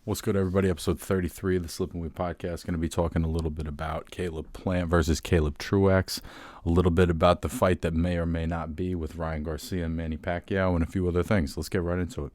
What's good, everybody? Episode 33 of the Slip and Wheel Podcast. Going to be talking a little bit about Caleb Plant versus Caleb Truax, a little bit about the fight that may or may not be with Ryan Garcia and Manny Pacquiao, and a few other things. Let's get right into it.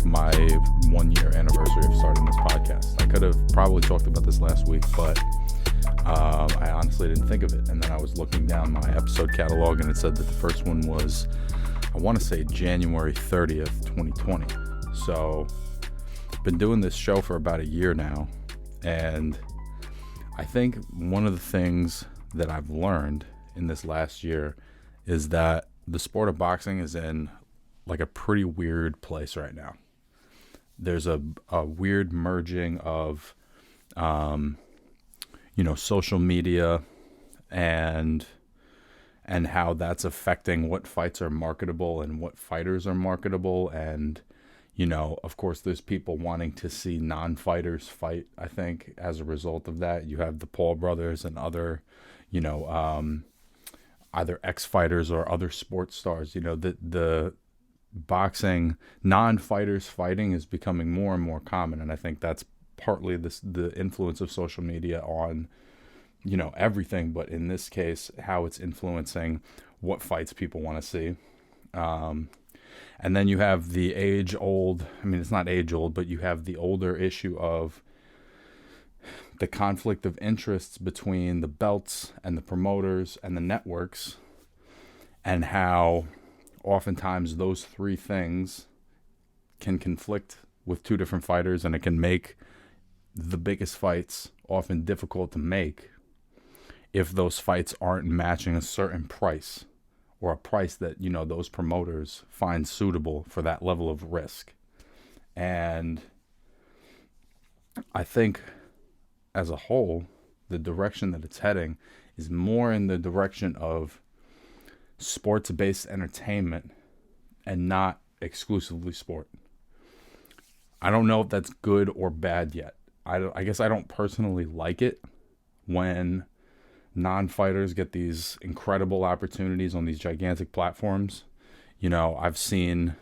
My 1 year anniversary of starting this podcast. I could have probably talked about this last week, but I honestly didn't think of it. And then I was looking down my episode catalog, and it said that the first one was, I want to say, January 30th, 2020. So I've been doing this show for about a year now, and I think one of the things that I've learned in this last year is that the sport of boxing is in like a pretty weird place right now. There's a weird merging of, social media and how that's affecting what fights are marketable and what fighters are marketable. And, of course, there's people wanting to see non-fighters fight, I think, as a result of that. You have the Paul brothers and other, either ex-fighters or other sports stars, the boxing, non-fighters fighting is becoming more and more common, and I think that's partly the influence of social media on everything, but in this case how it's influencing what fights people want to see. And then you have the it's not age old, but you have the older issue of the conflict of interests between the belts and the promoters and the networks, and how oftentimes those three things can conflict with two different fighters, and it can make the biggest fights often difficult to make if those fights aren't matching a certain price, or a price that those promoters find suitable for that level of risk. And I think as a whole, the direction that it's heading is more in the direction of sports-based entertainment and not exclusively sport. I don't know if that's good or bad yet. I guess I don't personally like it when non-fighters get these incredible opportunities on these gigantic platforms. I've seen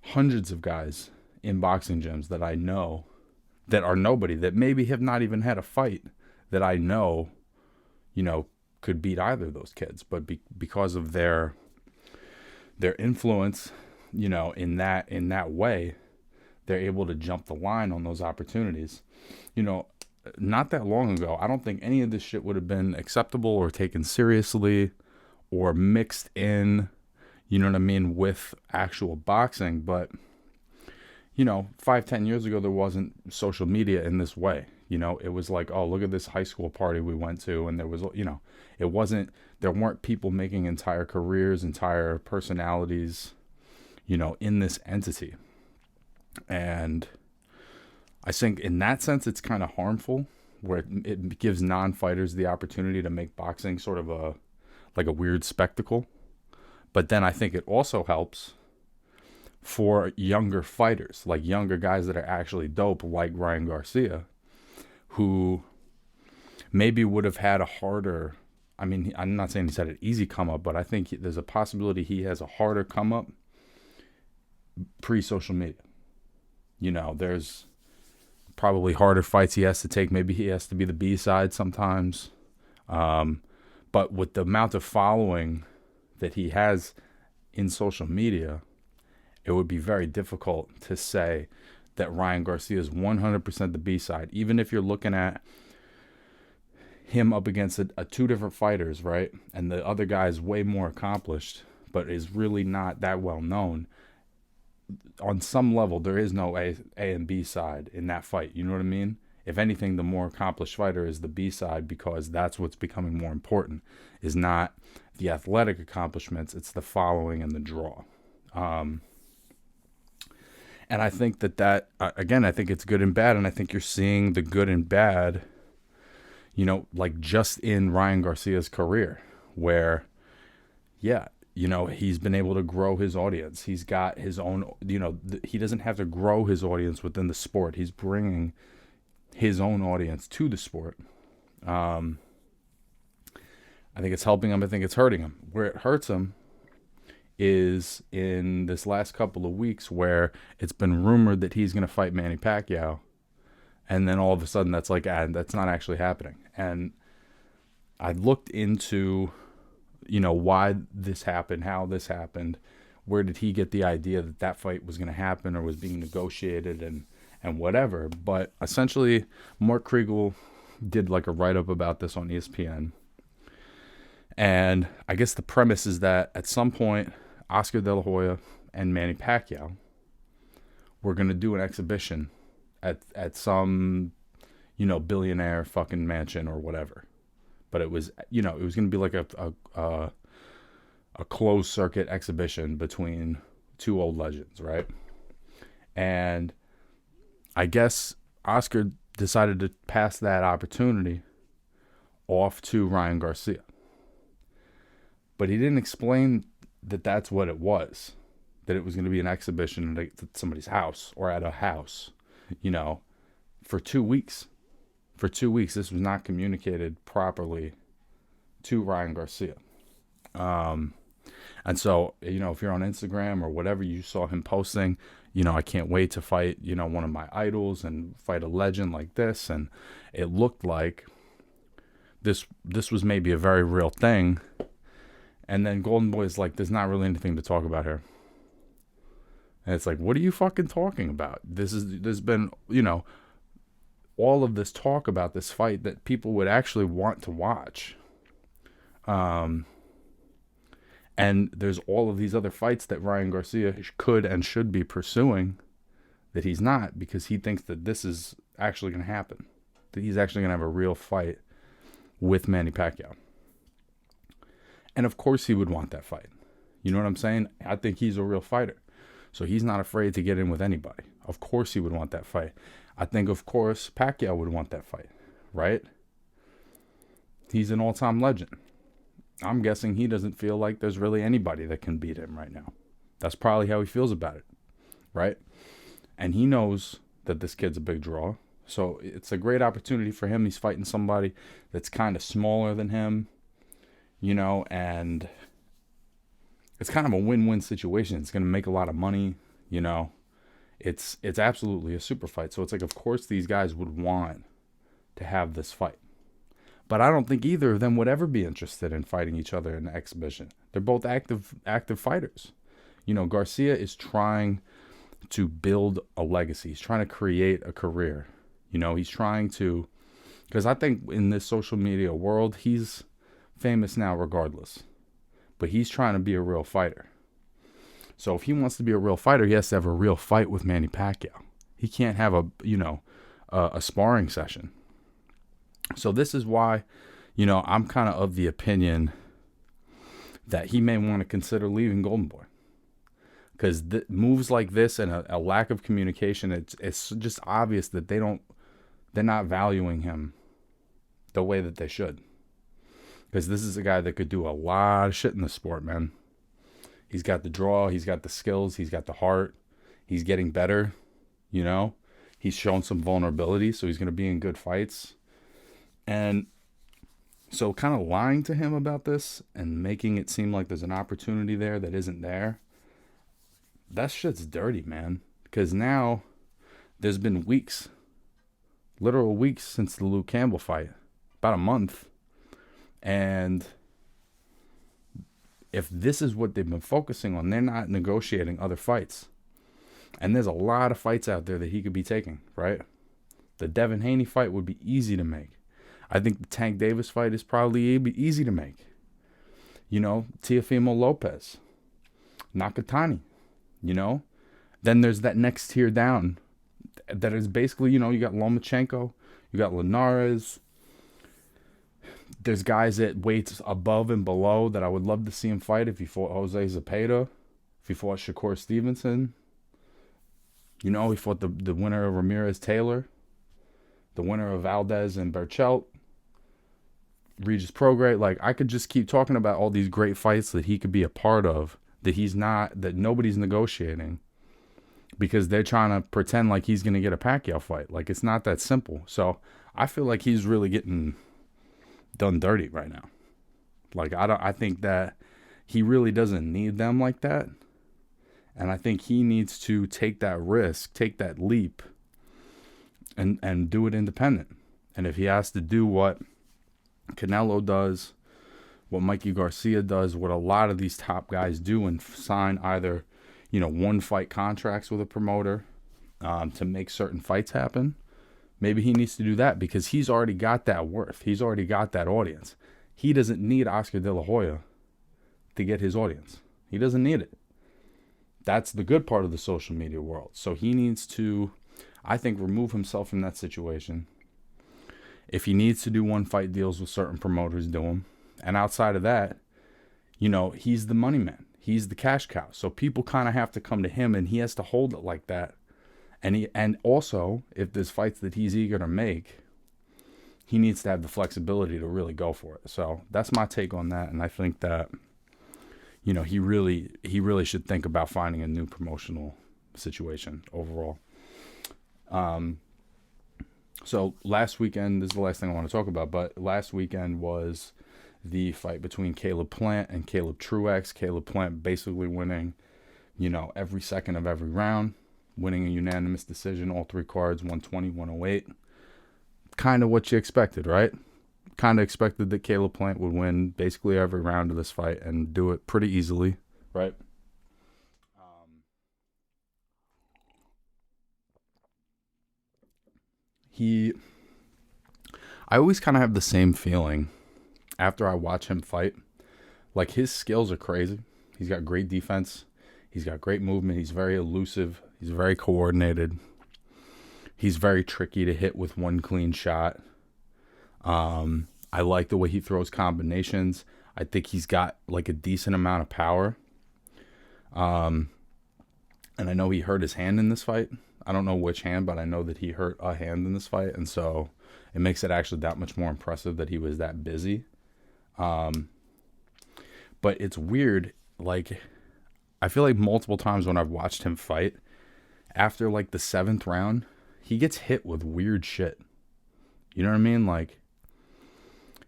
hundreds of guys in boxing gyms that I know that are nobody, that maybe have not even had a fight, that I know, could beat either of those kids, but because of their influence, in that way, they're able to jump the line on those opportunities. Not that long ago, I don't think any of this shit would have been acceptable or taken seriously or mixed in, with actual boxing. But 5-10 years ago, there wasn't social media in this way. It was like, oh, look at this high school party we went to, and there was, there weren't people making entire careers, entire personalities, in this entity. And I think in that sense, it's kind of harmful, where it gives non-fighters the opportunity to make boxing sort of a weird spectacle. But then I think it also helps for younger fighters, like younger guys that are actually dope, like Ryan Garcia, who maybe would have had a harder, I'm not saying he's had an easy come up, but I think there's a possibility he has a harder come up pre-social media. There's probably harder fights he has to take. Maybe he has to be the B-side sometimes. But with the amount of following that he has in social media, it would be very difficult to say that Ryan Garcia is 100% the B-side, even if you're looking at him up against a two different fighters, right? And the other guy is way more accomplished, but is really not that well known. On some level, there is no A and B side in that fight. You know what I mean? If anything, the more accomplished fighter is the B side, because that's what's becoming more important, is not the athletic accomplishments. It's the following and the draw. And I think that again, I think it's good and bad. And I think you're seeing the good and bad, like just in Ryan Garcia's career, where, yeah, he's been able to grow his audience. He's got his own, he doesn't have to grow his audience within the sport. He's bringing his own audience to the sport. I think it's helping him. I think it's hurting him. Where it hurts him is in this last couple of weeks where it's been rumored that he's going to fight Manny Pacquiao. And then all of a sudden that's like, that's not actually happening. And I looked into, why this happened, how this happened, where did he get the idea that fight was going to happen or was being negotiated and whatever. But essentially, Mark Kriegel did like a write-up about this on ESPN. And I guess the premise is that at some point, Oscar De La Hoya and Manny Pacquiao were going to do an exhibition at some, billionaire fucking mansion or whatever. But it was, it was going to be like a closed circuit exhibition between two old legends, right? And I guess Oscar decided to pass that opportunity off to Ryan Garcia. But he didn't explain that that's what it was, that it was going to be an exhibition at somebody's house or at a house, for 2 weeks. For 2 weeks, this was not communicated properly to Ryan Garcia. And so, if you're on Instagram or whatever, you saw him posting, I can't wait to fight, one of my idols and fight a legend like this. And it looked like this was maybe a very real thing. And then Golden Boy's like, there's not really anything to talk about here. And it's like, what are you fucking talking about? There's been, all of this talk about this fight that people would actually want to watch. And there's all of these other fights that Ryan Garcia could and should be pursuing that he's not, because he thinks that this is actually going to happen. That he's actually going to have a real fight with Manny Pacquiao. And of course he would want that fight. You know what I'm saying? I think he's a real fighter. So he's not afraid to get in with anybody. Of course he would want that fight. I think, of course, Pacquiao would want that fight, right? He's an all-time legend. I'm guessing he doesn't feel like there's really anybody that can beat him right now. That's probably how he feels about it, right? And he knows that this kid's a big draw. So it's a great opportunity for him. He's fighting somebody that's kind of smaller than him, and it's kind of a win-win situation. It's going to make a lot of money, It's absolutely a super fight. So it's like, of course, these guys would want to have this fight. But I don't think either of them would ever be interested in fighting each other in an exhibition. They're both active fighters. Garcia is trying to build a legacy. He's trying to create a career. He's trying to, because I think in this social media world, he's famous now regardless. But he's trying to be a real fighter. So if he wants to be a real fighter, he has to have a real fight with Manny Pacquiao. He can't have a sparring session. So this is why, I'm kind of the opinion that he may want to consider leaving Golden Boy. Because moves like this and a lack of communication, it's just obvious that they're not valuing him the way that they should. Because this is a guy that could do a lot of shit in the sport, man. He's got the draw, he's got the skills, he's got the heart, he's getting better, He's shown some vulnerability, so he's going to be in good fights. And so kind of lying to him about this and making it seem like there's an opportunity there that isn't there, that shit's dirty, man. Because now there's been weeks, literal weeks since the Luke Campbell fight, about a month. And if this is what they've been focusing on, they're not negotiating other fights. And there's a lot of fights out there that he could be taking, right? The Devin Haney fight would be easy to make. I think the Tank Davis fight is probably easy to make. Teofimo Lopez, Nakatani, Then there's that next tier down that is basically, you got Lomachenko, you got Linares. There's guys at weights above and below that I would love to see him fight. If he fought Jose Zepeda, if he fought Shakur Stevenson, he fought the winner of Ramirez Taylor, the winner of Valdez and Berchelt, Regis Prograis. Like, I could just keep talking about all these great fights that he could be a part of, that nobody's negotiating because they're trying to pretend like he's going to get a Pacquiao fight. Like, it's not that simple. So I feel like he's really getting done dirty right now. Like, I think that he really doesn't need them like that. And I think he needs to take that risk, take that leap, and do it independent. And if he has to do what Canelo does, what Mikey Garcia does, what a lot of these top guys do, and sign either, one fight contracts with a promoter to make certain fights happen, maybe he needs to do that because he's already got that worth. He's already got that audience. He doesn't need Oscar De La Hoya to get his audience. He doesn't need it. That's the good part of the social media world. So he needs to, I think, remove himself from that situation. If he needs to do one fight deals with certain promoters, do them. And outside of that, he's the money man. He's the cash cow. So people kind of have to come to him, and he has to hold it like that. And also, if there's fights that he's eager to make, he needs to have the flexibility to really go for it. So that's my take on that. And I think that, he really should think about finding a new promotional situation overall. So last weekend, this is the last thing I want to talk about, but last weekend was the fight between Caleb Plant and Caleb Truax. Caleb Plant basically winning, every second of every round, winning a unanimous decision, all three cards, 120, 108. Kind of what you expected, right? Kind of expected that Caleb Plant would win basically every round of this fight and do it pretty easily, right? I always kind of have the same feeling after I watch him fight. Like, his skills are crazy. He's got great defense. He's got great movement. He's very elusive. He's very coordinated. He's very tricky to hit with one clean shot. I like the way he throws combinations. I think he's got like a decent amount of power. And I know he hurt his hand in this fight. I don't know which hand, but I know that he hurt a hand in this fight. And so it makes it actually that much more impressive that he was that busy. But it's weird. Like, I feel like multiple times when I've watched him fight, after like the 7th round, he gets hit with weird shit. You know what I mean? Like,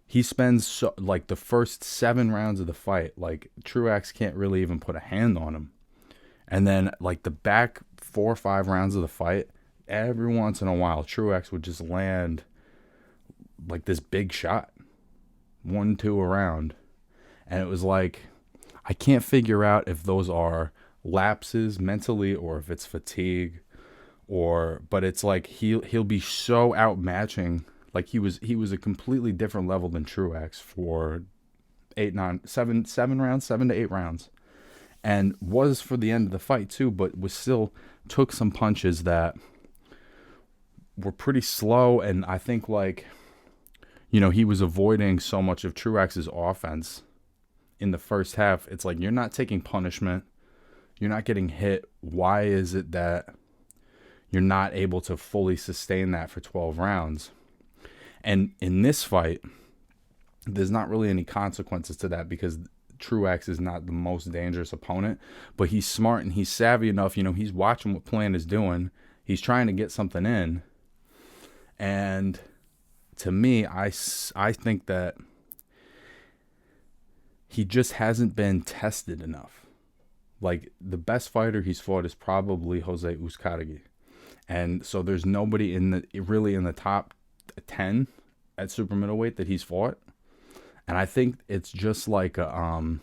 he spends the first 7 rounds of the fight, like, Truax can't really even put a hand on him. And then like the back 4 or 5 rounds of the fight, every once in a while, Truax would just land like this big shot, 1-2 around. And it was like, I can't figure out if those are lapses mentally or if it's fatigue, but it's like he'll be so outmatching. Like, he was a completely different level than Truax for 7 to 8 rounds. And was for the end of the fight too, but was still took some punches that were pretty slow. And I think, like, he was avoiding so much of Truax's offense in the first half. It's like, you're not taking punishment. You're not getting hit. Why is it that you're not able to fully sustain that for 12 rounds? And in this fight, there's not really any consequences to that because Truax is not the most dangerous opponent, but he's smart and he's savvy enough. He's watching what Plant is doing. He's trying to get something in. And to me, I think that he just hasn't been tested enough. Like, the best fighter he's fought is probably Jose Uzcategui. And so there's nobody really in the top 10 at super middleweight that he's fought. And I think it's just like not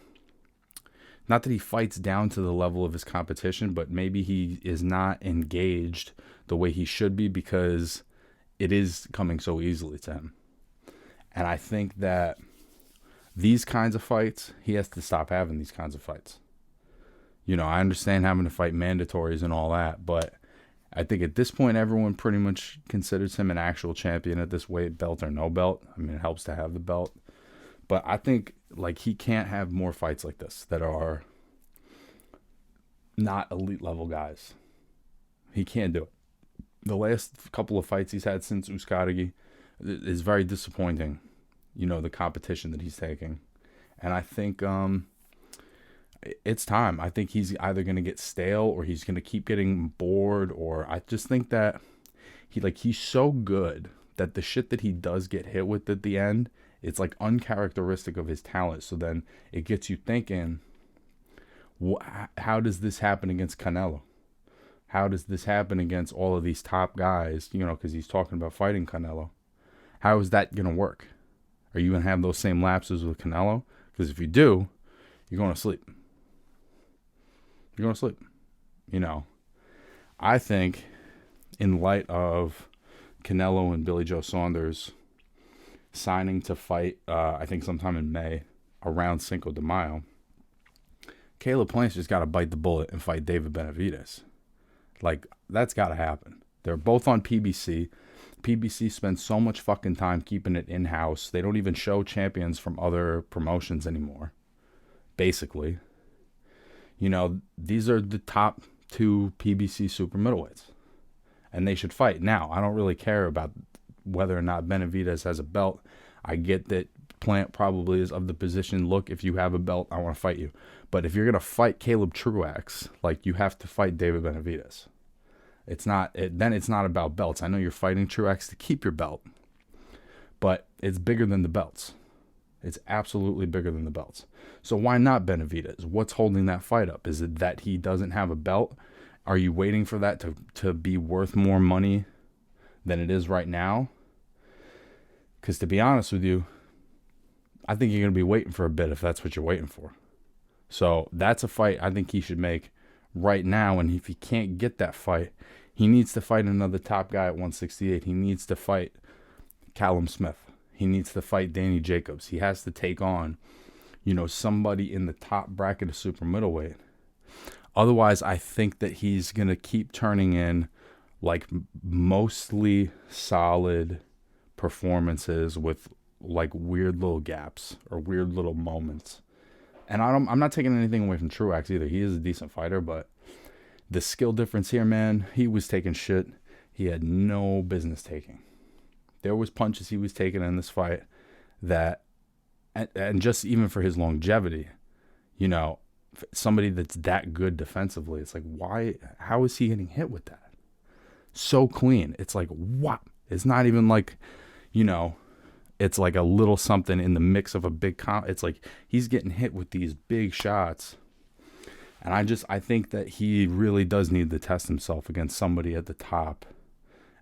that he fights down to the level of his competition, but maybe he is not engaged the way he should be because it is coming so easily to him. And I think that these kinds of fights, he has to stop having these kinds of fights. I understand having to fight mandatories and all that, but I think at this point, everyone pretty much considers him an actual champion at this weight, belt or no belt. I mean, it helps to have the belt. But I think like he can't have more fights like this that are not elite level guys. He can't do it. The last couple of fights he's had since Uzcategui is very disappointing. You know, the competition that he's taking. And I think it's time. I think he's either going to get stale or he's going to keep getting bored, or I just think that he's so good that the shit that he does get hit with at the end, it's like uncharacteristic of his talent. So then it gets you thinking, how does this happen against Canelo? How does this happen against all of these top guys? You know, because he's talking about fighting Canelo. How is that going to work? Are you going to have those same lapses with Canelo? Because if you do, you're going to sleep. You're going to sleep. You know, I think in light of Canelo and Billy Joe Saunders signing to fight, I think sometime in May, around Cinco de Mayo, Caleb Plant's just got to bite the bullet and fight David Benavidez. Like, that's got to happen. They're both on PBC. PBC spends so much fucking time keeping it in-house. They don't even show champions from other promotions anymore, basically. You know, these are the top 2 PBC super middleweights, and they should fight. Now, I don't really care about whether or not Benavidez has a belt. I get that Plant probably is of the position, look, if you have a belt, I want to fight you. But if you're going to fight Caleb Truax, like, you have to fight David Benavidez. Then it's not about belts. I know you're fighting Truax to keep your belt, but it's bigger than the belts. It's absolutely bigger than the belts. So why not Benavidez? What's holding that fight up? Is it that he doesn't have a belt? Are you waiting for that to be worth more money than it is right now? Because to be honest with you, I think you're going to be waiting for a bit if that's what you're waiting for. So that's a fight I think he should make right now. And if he can't get that fight, he needs to fight another top guy at 168. He needs to fight Callum Smith. He needs to fight Danny Jacobs. He has to take on, you know, somebody in the top bracket of super middleweight. Otherwise, I think that he's going to keep turning in like mostly solid performances with like weird little gaps or weird little moments. And I'm not taking anything away from Truax either. He is a decent fighter, but the skill difference here, man, he was taking shit he had no business taking. There was punches he was taking in this fight that, and just even for his longevity, you know, somebody that's that good defensively, it's like, how is he getting hit with that? So clean. It's like, what? It's not even like, you know, it's like a little something in the mix of a big it's like he's getting hit with these big shots. And I think that he really does need to test himself against somebody at the top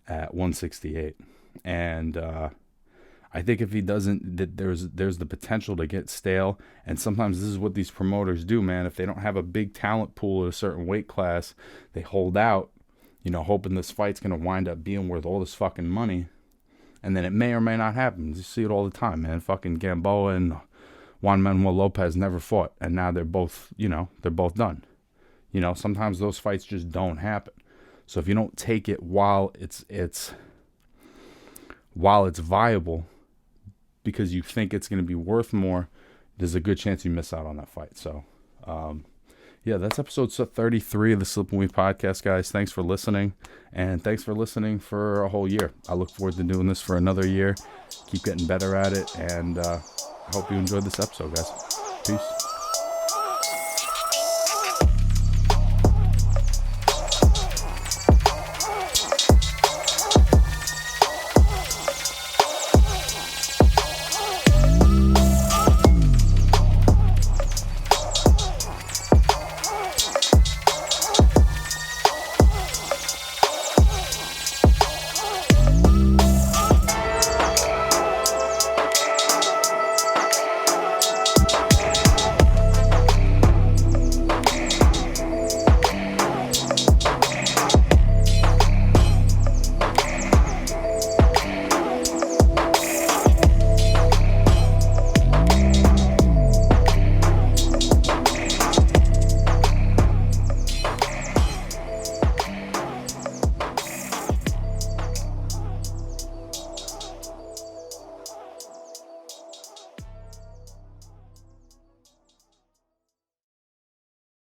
at 168. And I think if he doesn't, that there's the potential to get stale. And sometimes this is what these promoters do, man. If they don't have a big talent pool at a certain weight class, they hold out, you know, hoping this fight's going to wind up being worth all this fucking money. And then it may or may not happen. You see it all the time, man. Fucking Gamboa and Juan Manuel Lopez never fought. And now they're both, you know, they're both done. You know, sometimes those fights just don't happen. So if you don't take it while it's viable, because you think it's going to be worth more, there's a good chance you miss out on that fight. So, yeah, that's episode 33 of the Slip and Weave podcast, guys. Thanks for listening, and thanks for listening for a whole year. I look forward to doing this for another year. Keep getting better at it, and I hope you enjoyed this episode, guys. Peace.